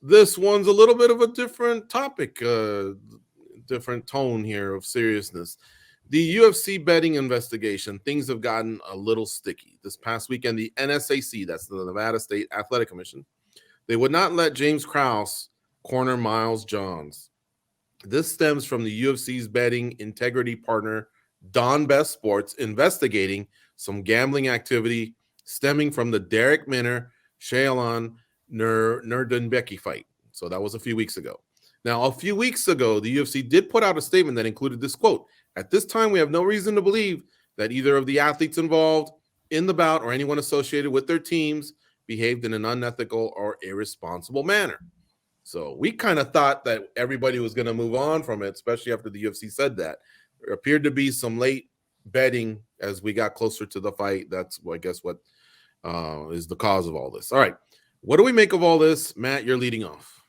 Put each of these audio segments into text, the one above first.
This one's a little bit of a different topic, different tone here of seriousness. The UFC betting investigation, things have gotten a little sticky. This past weekend, the NSAC, that's the Nevada State Athletic Commission, they would not let James Krause corner Miles Johns. This stems from the UFC's betting integrity partner, Don Best Sports, investigating some gambling activity stemming from the Derek Minner Shaylon Nurdenbecki fight. So that was a few weeks ago. Now, a few weeks ago, the UFC did put out a statement that included this quote: "At this time, we have no reason to believe that either of the athletes involved in the bout or anyone associated with their teams behaved in an unethical or irresponsible manner." So we kind of thought that everybody was going to move on from it, especially after the UFC said that. There appeared to be some late betting as we got closer to the fight. That's, I guess, what is the cause of all this. All right. What do we make of all this? Matt, you're leading off.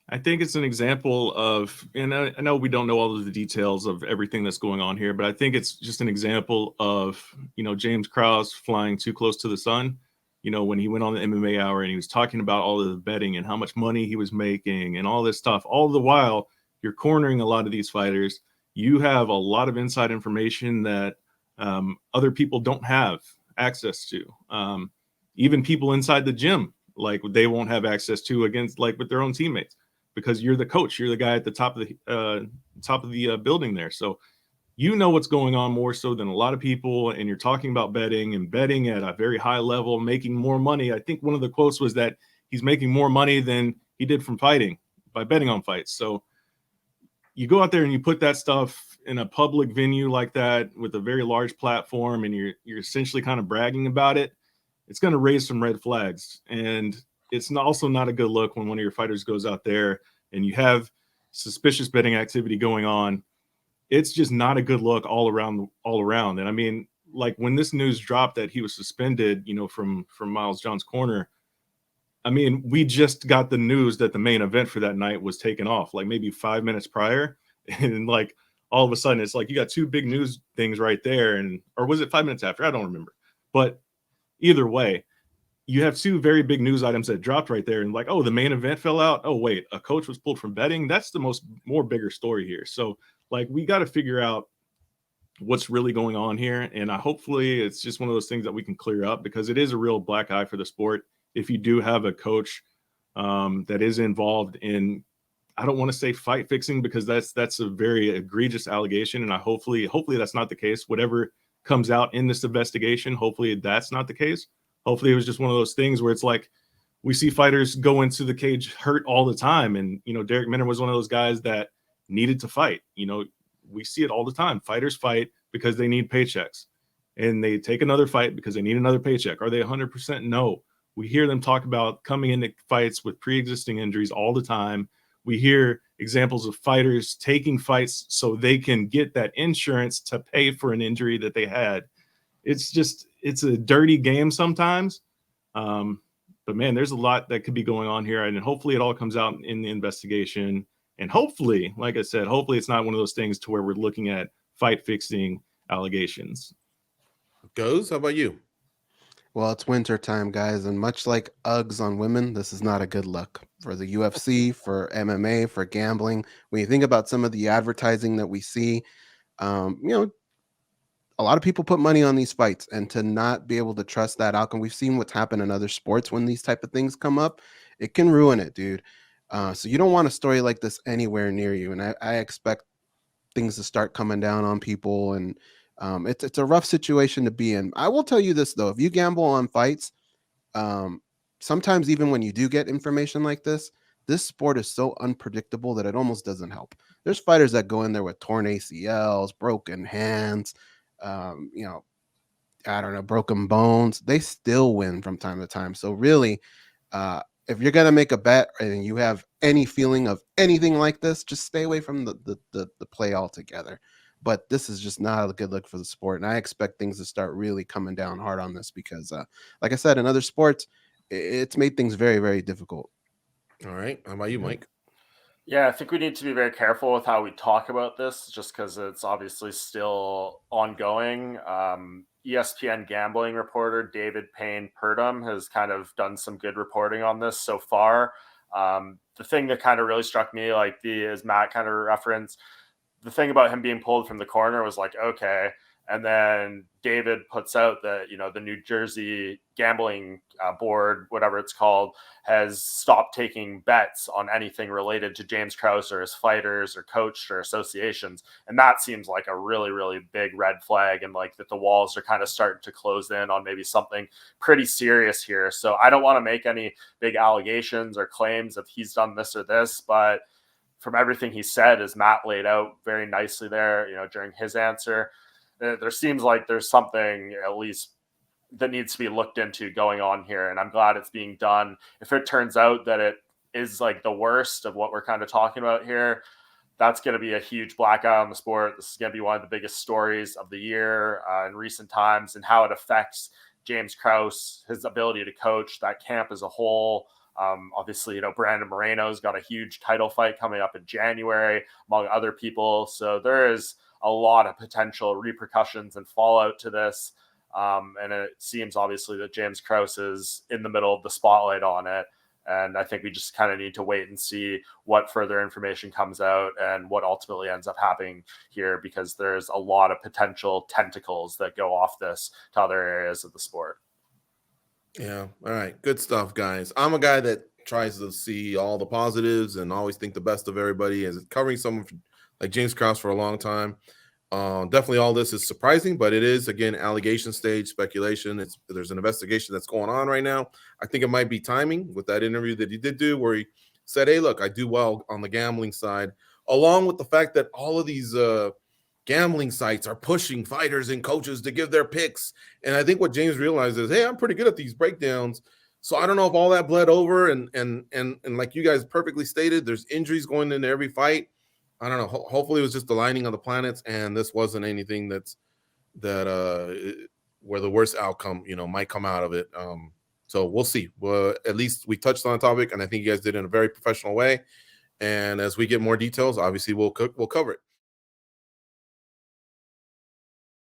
I think it's an example of, and I know we don't know all of the details of everything that's going on here, but I think it's just an example of, James Krause flying too close to the sun. When he went on the MMA Hour and he was talking about all of the betting and how much money he was making and all this stuff, all the while you're cornering a lot of these fighters. You have a lot of inside information that other people don't have access to. Even people inside the gym, like they won't have access to against, like with their own teammates, because you're the coach, you're the guy at the top of the building there. So what's going on more so than a lot of people, and you're talking about betting and betting at a very high level, making more money. I think one of the quotes was that he's making more money than he did from fighting by betting on fights. So you go out there and you put that stuff in a public venue like that with a very large platform, and you're essentially kind of bragging about it. It's going to raise some red flags, and it's also not a good look when one of your fighters goes out there and you have suspicious betting activity going on. It's just not a good look all around. And I mean, like when this news dropped that he was suspended, from Miles Johns' corner, I mean, we just got the news that the main event for that night was taken off, like maybe 5 minutes prior. And like all of a sudden it's like you got two big news things right there. Or was it 5 minutes after? I don't remember. But either way, you have two very big news items that dropped right there, and like, oh, the main event fell out. Oh, wait, a coach was pulled from betting. That's the more bigger story here. So like, we got to figure out what's really going on here. And hopefully it's just one of those things that we can clear up, because it is a real black eye for the sport. If you do have a coach that is involved in, I don't want to say fight fixing, because that's a very egregious allegation. And hopefully that's not the case. Whatever comes out in this investigation, hopefully that's not the case. Hopefully it was just one of those things where it's like, we see fighters go into the cage hurt all the time. And, Derek Minner was one of those guys that needed to fight. We see it all the time. Fighters fight because they need paychecks, and they take another fight because they need another paycheck. Are they 100%? No. We hear them talk about coming into fights with pre-existing injuries all the time. We hear examples of fighters taking fights so they can get that insurance to pay for an injury that they had. It's a dirty game sometimes. But man, there's a lot that could be going on here, and hopefully it all comes out in the investigation. And hopefully, like I said, hopefully it's not one of those things to where we're looking at fight fixing allegations. Goes, how about you? Well, it's winter time, guys, and much like Uggs on women, this is not a good look for the UFC, for MMA, for gambling. When you think about some of the advertising that we see, you know, a lot of people put money on these fights, and to not be able to trust that outcome, we've seen what's happened in other sports when these type of things come up. It can ruin it, dude. So you don't want a story like this anywhere near you, and I expect things to start coming down on people, and it's a rough situation to be in. I will tell you this though: if you gamble on fights, um, sometimes even when you do get information like this sport is so unpredictable that it almost doesn't help. There's fighters that go in there with torn ACLs, broken hands, you know, I don't know, broken bones. They still win from time to time. So really, if you're gonna make a bet and you have any feeling of anything like this, just stay away from the play altogether. But this is just not a good look for the sport, and I expect things to start really coming down hard on this because, like I said, in other sports, it's made things very, very difficult. All right. How about you, Mike? Yeah, I think we need to be very careful with how we talk about this, just because it's obviously still ongoing. ESPN gambling reporter David Payne Purdom has kind of done some good reporting on this so far. The thing that kind of really struck me, like as Matt kind of referenced, the thing about him being pulled from the corner was like, okay. And then David puts out that, the New Jersey gambling board, whatever it's called, has stopped taking bets on anything related to James Krause or his fighters or coach or associations. And that seems like a really, really big red flag, and like that the walls are kind of starting to close in on maybe something pretty serious here. So I don't want to make any big allegations or claims that he's done this or this, but from everything he said, as Matt laid out very nicely there, during his answer, there seems like there's something at least that needs to be looked into going on here. And I'm glad it's being done. If it turns out that it is like the worst of what we're kind of talking about here, that's going to be a huge black eye on the sport. This is going to be one of the biggest stories of the year in recent times, and how it affects James Krause, his ability to coach that camp as a whole. Obviously, Brandon Moreno's got a huge title fight coming up in January, among other people. So there is a lot of potential repercussions and fallout to this. And it seems obviously that James Krause is in the middle of the spotlight on it. And I think we just kind of need to wait and see what further information comes out and what ultimately ends up happening here, because there's a lot of potential tentacles that go off this to other areas of the sport. Yeah. All right. Good stuff, guys. I'm a guy that tries to see all the positives and always think the best of everybody. As covering someone like James Krause for a long time, definitely all this is surprising, but it is, again, allegation stage, speculation. There's an investigation that's going on right now. I think it might be timing with that interview that he did do, where he said, hey, look, I do well on the gambling side, along with the fact that all of these gambling sites are pushing fighters and coaches to give their picks. And I think what James realized is, hey, I'm pretty good at these breakdowns. So I don't know if all that bled over, and like you guys perfectly stated, there's injuries going into every fight. I don't know. Hopefully it was just the lining of the planets, and this wasn't anything where the worst outcome, might come out of it. So we'll see. Well, at least we touched on the topic, and I think you guys did it in a very professional way. And as we get more details, obviously we'll cover it.